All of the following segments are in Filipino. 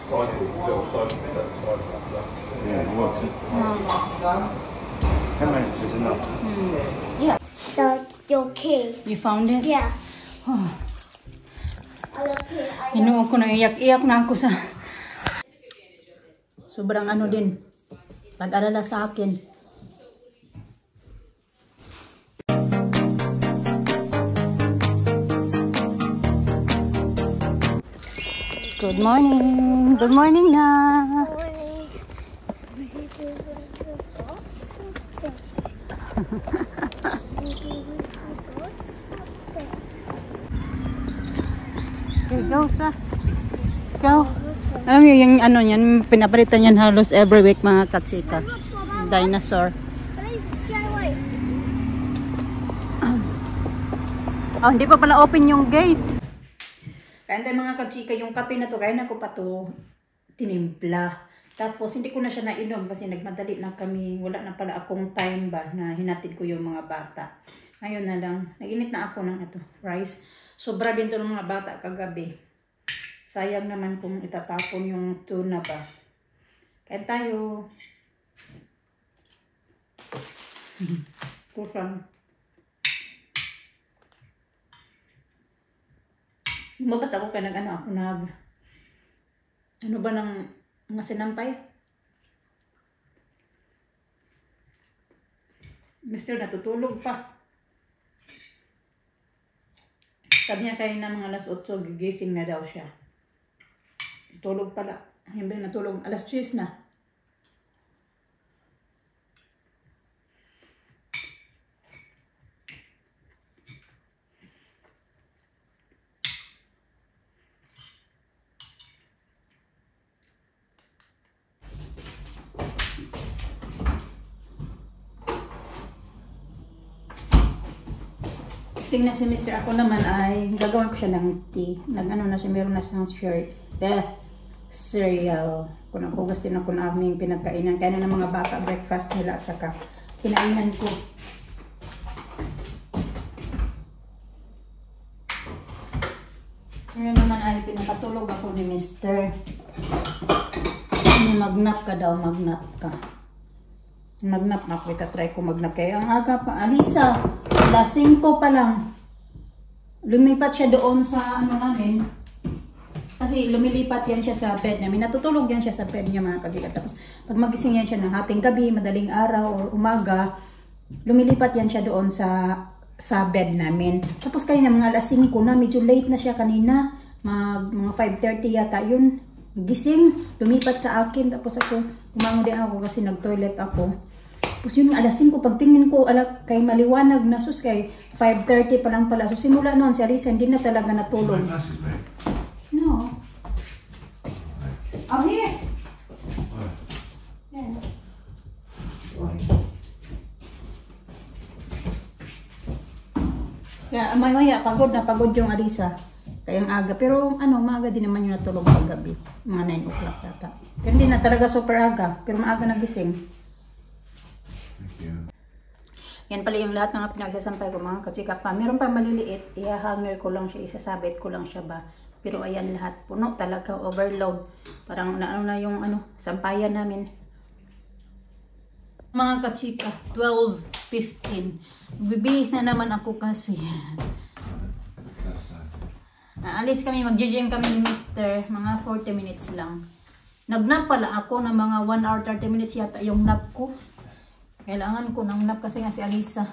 cycle, little cycle set side like that. Yeah, well, 10 minutes is enough. Yeah. So, your key. You found it? Yeah. Oh. I love it. Inuo ko na iyak-iyak na ako sa... Sobrang ano din. Pag-alala sa akin. Good morning. Good morning na. Okay, go sa. Go. Alam mo yung ano yan, pinapalitan yan halos every week mga katsika. Dinosaur. Oh, hindi pa pala open yung gate. Kaya tayo mga katsika, yung kape na to, kaya na ko pa to tinimpla. Tapos hindi ko na siya nainom kasi nagmadali na kami. Wala na pala akong time ba na hinatid ko yung mga bata. Ngayon na lang, nag-init na ako ng ito, rice. Sobra din to ng mga bata kagabi. Sayang naman kung itatapon yung tuna ba. Kaya tayo. Kusang. Lumabas ako kaya ano ba ng mga sinampay? Mister natutulog pa. Sabi niya kayo na mga alas 8, gigising na daw siya. Tulog pala. Hindi natulog. Alas 10 na. Gising na si Mr. Ako naman ay gagawin ko siya ng tea. Nag-ano na siya, meron na siyang cereal. Kung ako gusto na kung aming pinagkainan. Kaya na ng mga bata breakfast nila at saka kinainan ko. Ngayon naman ay pinapatulog ako ni Mr. Magnap ka daw, magnap ka. Magnap ako, itatry ko magnap kayo. Ang aga pa, Alisa, alas 5 pa lang. Lumipat siya doon sa ano namin. Kasi lumilipat yan siya sa bed namin. Natutulog yan siya sa bed niya mga kajikat. Tapos pag magising yan siya ng hating gabi, madaling araw o umaga, lumilipat yan siya doon sa bed namin. Tapos kanina mga alas 5 na, medyo late na siya kanina. Mga 5:30 yata yun. Gising, lumipat sa akin. Tapos ako, umangon din ako kasi nag-toilet ako. Tapos yun nga, alas 5, pagtingin ko, kay maliwanag na sus, kay 5:30 pa lang pala. So simula noon, si Alisa hindi na talaga natulog. No. Oh, here. Yeah. Kaya maya, pagod yung Alisa. Kaya ang aga. Pero ano, maaga din naman yung natulog paggabi. Mga 9 o'clock yata. Pero hindi na talaga super aga. Pero maaga nagising. Yan pala yung lahat ng mga pinagsasampay ko mga katsika pa. Meron pa maliliit. I-hanger ko lang siya. Isasabit ko lang siya ba. Pero ayan lahat. Puno talaga. Overload. Parang ano na yung sampayan namin. Mga katsika. 12:15. Bibihis na naman ako kasi. Alis kami, mag-gym kami ni Mr. Mga 40 minutes lang. Nag-nap pala ako ng mga 1 hour 30 minutes yata yung nap ko. Kailangan ko ng nap kasi nga si Alisa.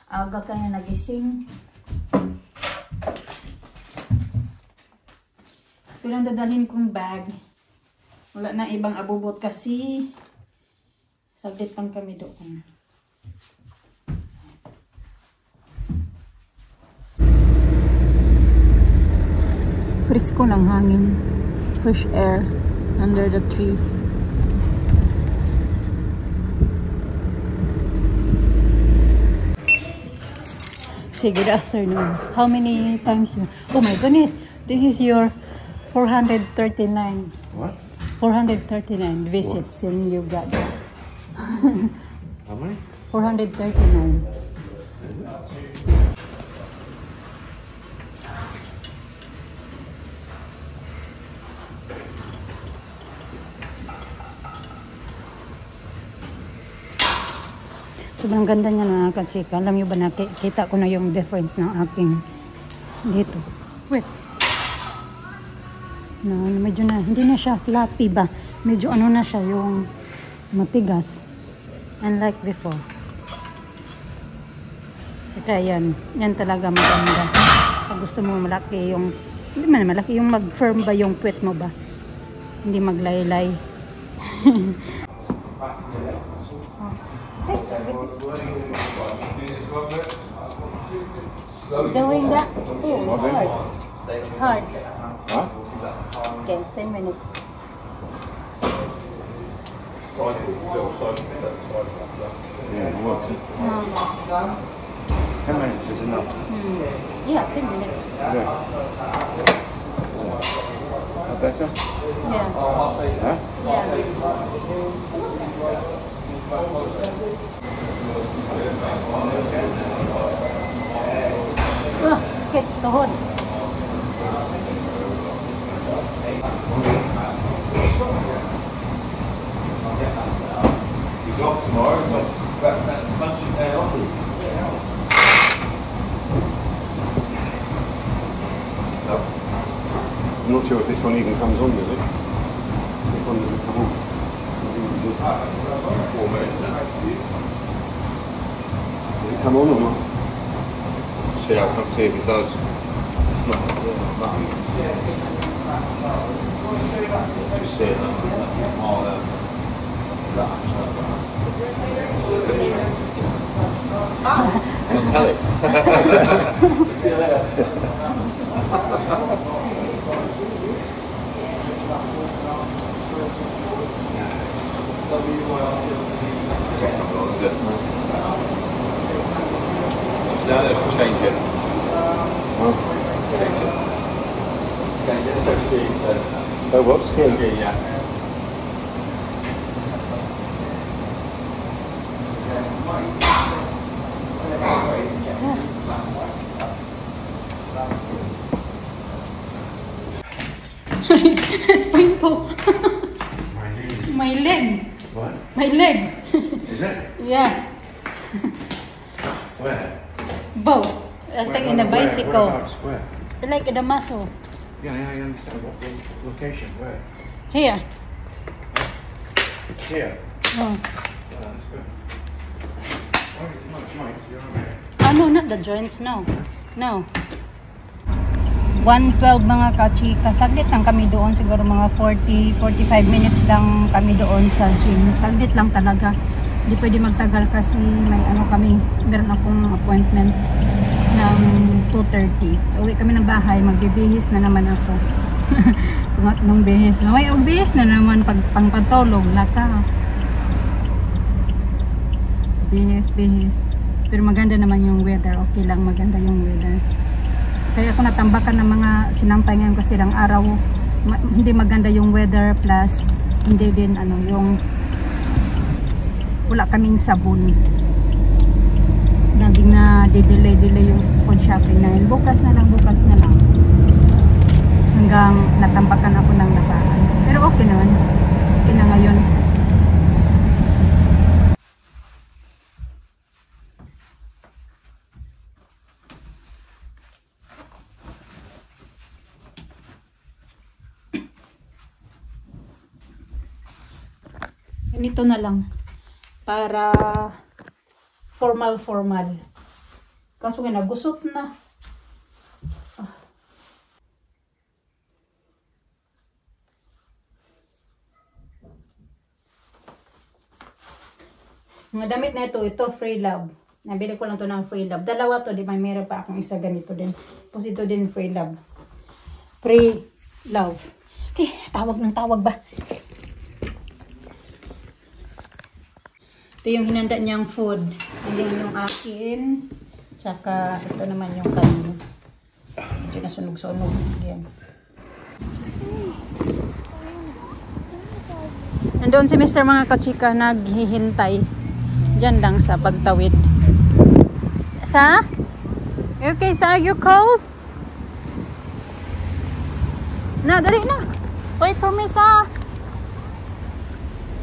Aga kaya nagising. Pero ang dadalhin kong bag. Wala na ibang abubot kasi saglit lang kami doon. Presko ng hangin, fresh air under the trees. Say good afternoon. How many times you? Oh my goodness, this is your 439. What? 439 visits in Uganda. How many? 439. Sobrang ganda niya mga kachika. Alam niyo ba, nakita ko na yung difference ng aking dito. Wait. No, medyo na, hindi na siya floppy ba? Medyo ano na siya, yung matigas. Unlike before. Kaya yan talaga maganda. Pag gusto mo malaki yung, hindi man malaki yung mag-firm ba yung puwet mo ba? Hindi maglaylay. Doing that, oh, it's hard. It's hard. Huh? Okay, 10 minutes. Cycle, little cycle, that cycle up there. Yeah, I'm working. 10 minutes is enough. Yeah, 10 minutes. Yeah. Better? Yeah. Huh? Yeah. Sakit, tuhod. He's off tomorrow, but that much you pay off. I'm not sure if this one even comes on, does it? This one doesn't come on. 4 minutes. Does it come on or not? See, I'll come see if it does. It's not nothing. Just see it. I'll tell it. Now let's change it. Change it. Change it. So Steve, Oh, what? Skin? yeah. It's painful. My knees. My leg. What? My leg. Is it? Yeah. Where? Both. I think in a Where? bicycle. Whereabouts? Where? Like in the muscle. Yeah, I understand. What location? Where? Here. Here. Oh. Oh, that's good. Oh, it's not joints, you're okay. Oh, no, not the joints. No. No. 1:12 mga kachika. Saglit lang kami doon. Siguro mga 40-45 minutes lang kami doon sa gym. Saglit lang talaga. Hindi pwede magtagal kasi may ano kami. Meron akong appointment ng 2:30. So uwi kami ng bahay. Magbibihis na naman ako. Kumat nung bihis. May bihis na naman pag pangpantulog. Laka. Bihis. Pero maganda naman yung weather. Okay lang, maganda yung weather. Kaya ako natambakan ng mga sinampay ngayon kasi lang araw. Hindi maganda yung weather plus hindi din ano yung wala kaming sabon. Laging na delay yung food shopping namin. Bukas na lang. Hanggang natambakan ako ng nakaraan. Pero okay naman. Okay na ngayon. Ganito na lang para formal kaso nga nagusot na mga damit na ito Free Love. Nabili ko lang to ng Free Love. Dalawa to, di ba? Meron pa akong isa ganito din. Tapos ito din Free Love. Free Love. Okay, tawag ba? Ito yung hinanda niyang food. Ayan yung akin. Tsaka ito naman yung kanya. Medyo nasunog-sunog. Ayan. Nandoon si Mr. mga kachika naghihintay. Diyan lang sa pagtawid. Sa? Okay, sa? Are you cold? Na, dali na. Wait for me, sa.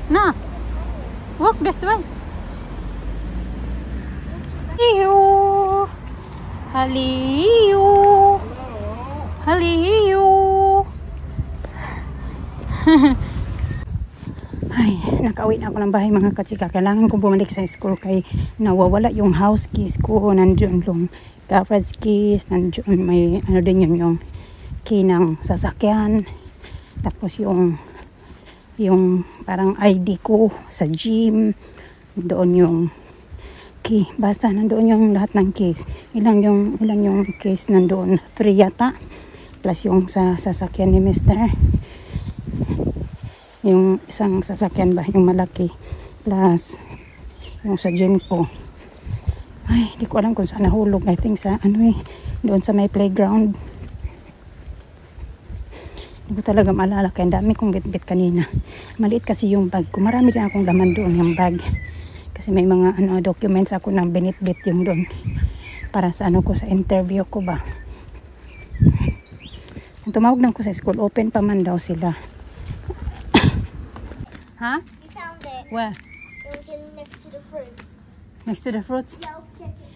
Na. Walk this way. Haliyo! Haliyo! Haliyo! Ay, nakauwi na ako ng bahay mga kachika. Kailangan kong bumalik sa school kay nawawala yung house keys ko. Nandiyon yung garage keys. Nandiyon may ano din yun yung key ng sasakyan. Tapos yung parang ID ko sa gym. Doon yung key. Basta nandoon yung lahat ng keys. Ilang yung keys nandoon. 3 yata. Plus yung sa sasakyan ni Mr. Yung isang sasakyan ba, yung malaki, plus yung sa gym ko. Ay, di ko alam kung saan nahulog. I think sa doon sa may playground. Hindi ko talaga maalala kaya dami kong bit-bit kanina. Maliit kasi yung bag ko. Marami din akong laman doon yung bag. Kasi may mga documents ako na binit-bit yung doon. Para sa ko sa interview ko ba. Tumawag lang ko sa school. Open pa man daw sila. Huh? We found it. Where? It was next to the fruits. Next to the fruits? Yeah, I'll check it.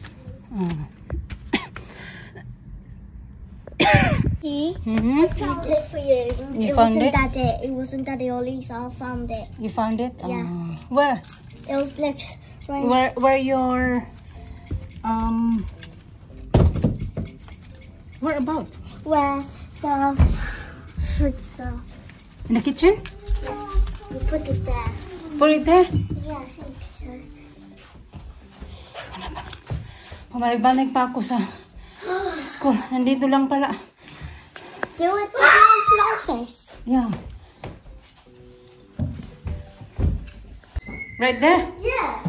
Oh. I found it for you. You found it? It wasn't Daddy or Lisa. I found it. You found it? Yeah. Where? It was next. Right. Where your where about? Where the fruits are. In the kitchen? Yeah. We put it there. Put it there? Yeah, I think so. Bumalik-balik pa ako sa school. Nandito lang pala. Do it to the office. Yeah. Right there? Yeah.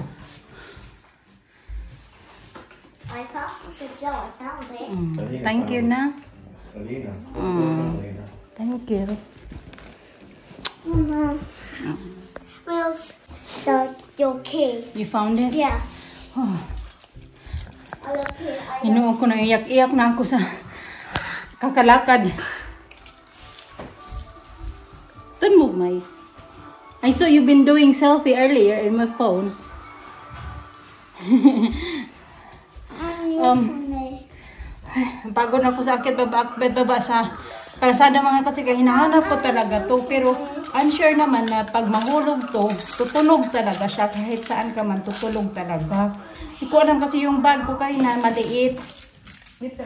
I found the Joe. I found it. Thank you na. Alina. Thank you. Mama. Where's your key? You found it? Yeah. Oh. I look here. Inuo ko na iyak-iyak na ako sa kakalakad. Don't move, May. I saw you've been doing selfie earlier in my phone. Pagod na po sa akit baba sa kalsada mga kasi hinahanap ko talaga to, pero I'm sure naman na pag mahulog to, tutunog talaga siya kahit saan ka man, tutulog talaga. Hindi ko alam kasi yung bag ko kayo na maliit. Bita.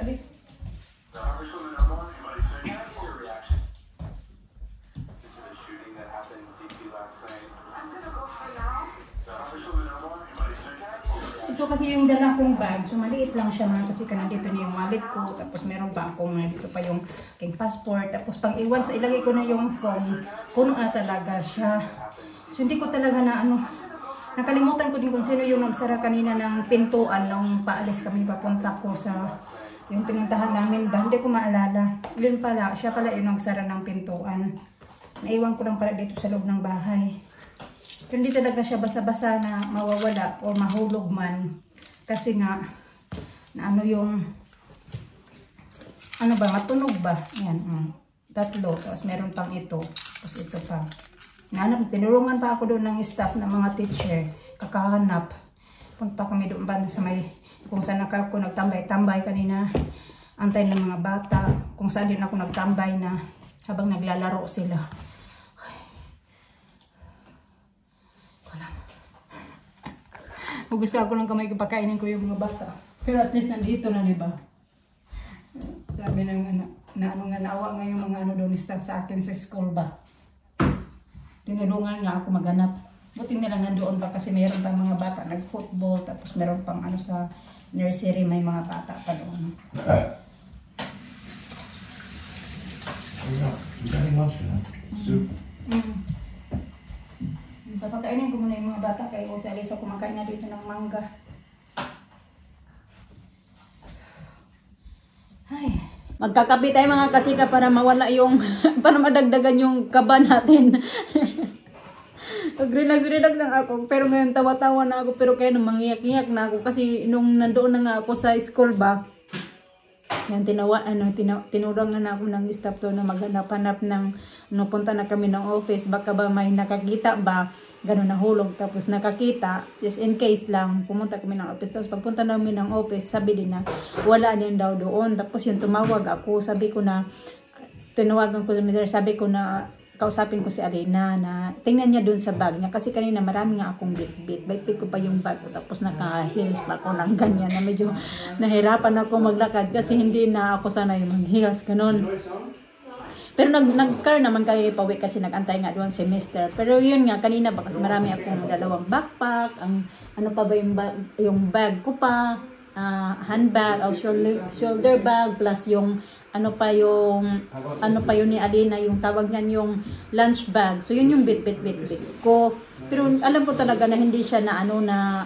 Ito kasi yung dala kong bag, so maliit lang siya mga kasi nandito na yung wallet ko, tapos meron pa akong dito pa yung aking passport, tapos pang iwan sa ilagay ko na yung phone, puno na talaga siya. So hindi ko talaga na nakalimutan ko din kung sino yung nagsara kanina ng pintuan nung paalis kami papunta ko sa yung pinuntahan namin ba, hindi ko maalala. Yun pala, siya pala yung nagsara ng pintuan. Naiwan ko lang pala dito sa loob ng bahay. Hindi talaga siya basa-basa na mawawala o mahulog man. Kasi nga, na matunog ba? Yan, tatlo. Tapos meron pang ito. Tapos ito pa. Tinulungan pa ako doon ng staff ng mga teacher. Kakahanap. Punta kami doon ba sa may, kung saan ako nagtambay-tambay kanina. Antay ng mga bata. Kung saan din ako nagtambay na habang naglalaro sila. Gusto ako ng kamay kapakainin ko yung mga bata. Pero at least nandito na, diba? Sabi nga naawa nga yung mga doon staff sa akin sa school ba. Tinulungan nga ako maghanap. Buti nila nandoon pa kasi mayroon pang mga bata nag-football, tapos mayroon pang sa nursery may mga bata pa doon. You got any lunch for them? Soup? Papakainin ko muna yung mga bata kaya si Alisa kumakain na dito ng mangga. Ay. Magkakape tayo mga kachika para mawala yung, para madagdagan yung kaba natin. Relax lang ako, pero ngayon tawa-tawa na ako, pero kaya nung mangiyak-iyak na ako kasi nung nandoon na nga ako sa school ba, yan tinurangan na ako ng staff to na maghanap-hanap ng punta na kami ng office, baka ba may nakakita ba ganun nahulog. Tapos nakakita, just in case lang, pumunta kami ng office. Tapos pagpunta namin ng office, sabi din na wala din daw doon. Tapos yung tumawag ako, sabi ko na, tinawagan ko sa mister, sabi ko na, kausapin ko si Alina na tingnan niya doon sa bag niya. Kasi kanina marami nga akong bit-bit. Bait-bit ko pa yung bag ko. Tapos naka-heels pa ako ng ganyan na medyo nahirapan ako maglakad kasi hindi na ako sanay mag-heels. Ganun. Pero nag-car naman kayo pauwi kasi nag-antay nga doon si mister. Pero yun nga, kanina ba kasi marami akong dalawang backpack. Ang ano pa ba yung bag ko pa. Handbag o shoulder bag plus yung ano pa yun ni Alina, yung tawag niyan yung lunch bag. So yun yung bit ko. Pero alam ko talaga na hindi siya na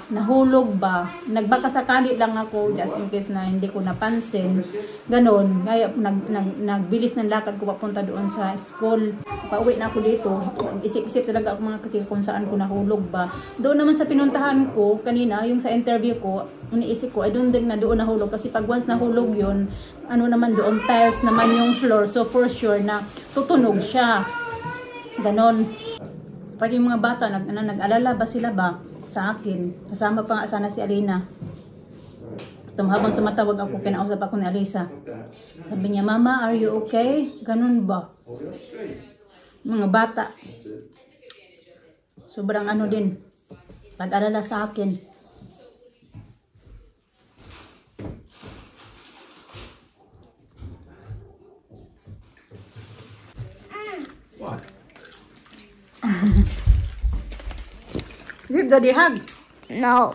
nahulog ba. Nagbaka sakali lang ako just in case na hindi ko napansin. Ganon. Kaya nagbilis ng lakad ko papunta doon sa school. Pauwi na ako dito. Isip-isip talaga ako mga kasi kung saan ko nahulog ba. Doon naman sa pinuntahan ko kanina, yung sa interview ko, iniisip ko, ay doon din na doon nahulog. Kasi pag once nahulog yun, ano naman doon, tiles naman yung floor. So for sure na tutunog siya. Ganon. Pati yung mga bata, nag-alala ba sila ba sa akin? Kasama pa nga sana si Alina. Habang tumatawag ako, kinausap ako ni Alisa. Sabi niya, Mama, are you okay? Ganon ba? Mga bata. Sobrang ano din. Nag-alala sa akin. What? Give Daddy hug. No.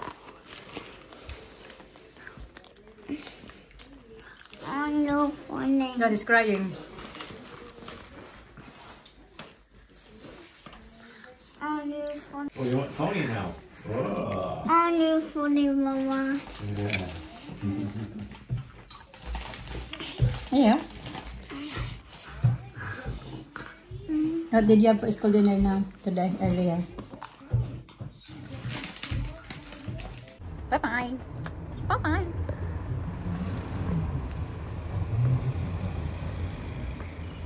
I'm no funny. Daddy's crying. I'm no funny. Oh, you want Tony now? Oh. I'm no funny, Mama. Yeah. What did you have for school dinner now today earlier? Bye-bye. Bye-bye.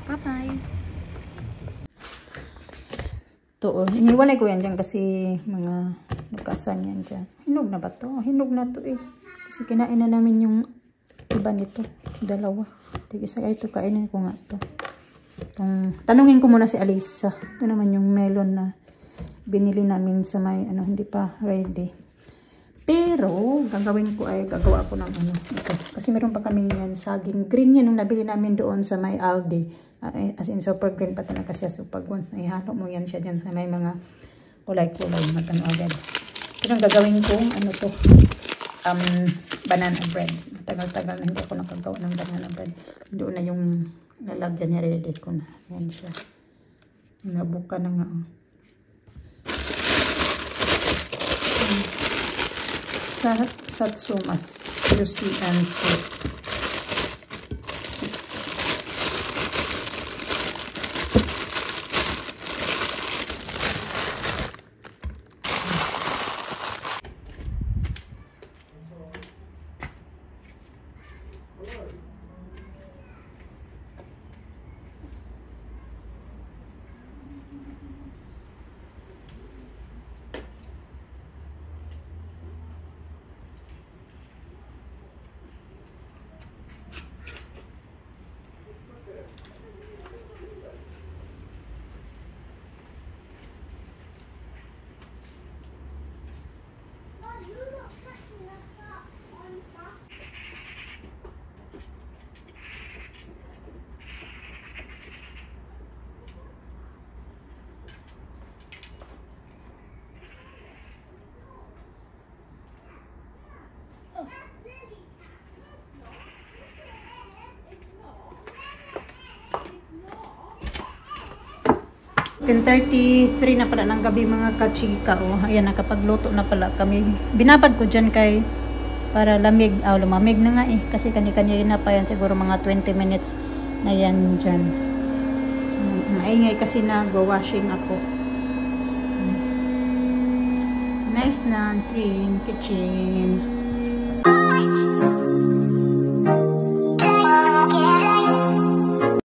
Bye-bye. To, iniwalay ko yan dyan kasi mga lukasan yan dyan. Hinog na ba to? Hinog na to eh. Kasi kinain na namin yung iba nito. Dalawa. Tigisa ito, kainin ko nga to. Tanungin ko muna si Alisa. Ito naman yung melon na binili namin sa may hindi pa ready. Pero gagawin ko ay gagawa ko ng ito. Kasi meron pa kami yan saging green yan nung nabili namin doon sa may Aldi. As in super green pa talaga siya. So pag once na ihalo mo yan siya dyan sa may mga kulay-kulay magano agad. Pero ang gagawin ko to banana bread. Tagal-tagal na hindi ako nakagawa ng banana bread. Doon na yung lalagyan niya, ready ko na. Yan siya. Nabuka na nga. Satsumas. Juicy and sweet. .33 na pala ng gabi mga kachika. Ayan, nakapagluto na pala kami. Binabad ko dyan kay para lamig. Lumamig na nga eh. Kasi kani-kanina pa yan. Siguro mga 20 minutes na yan dyan. So, maingay kasi nag-washing ako. Nice na clean kitchen.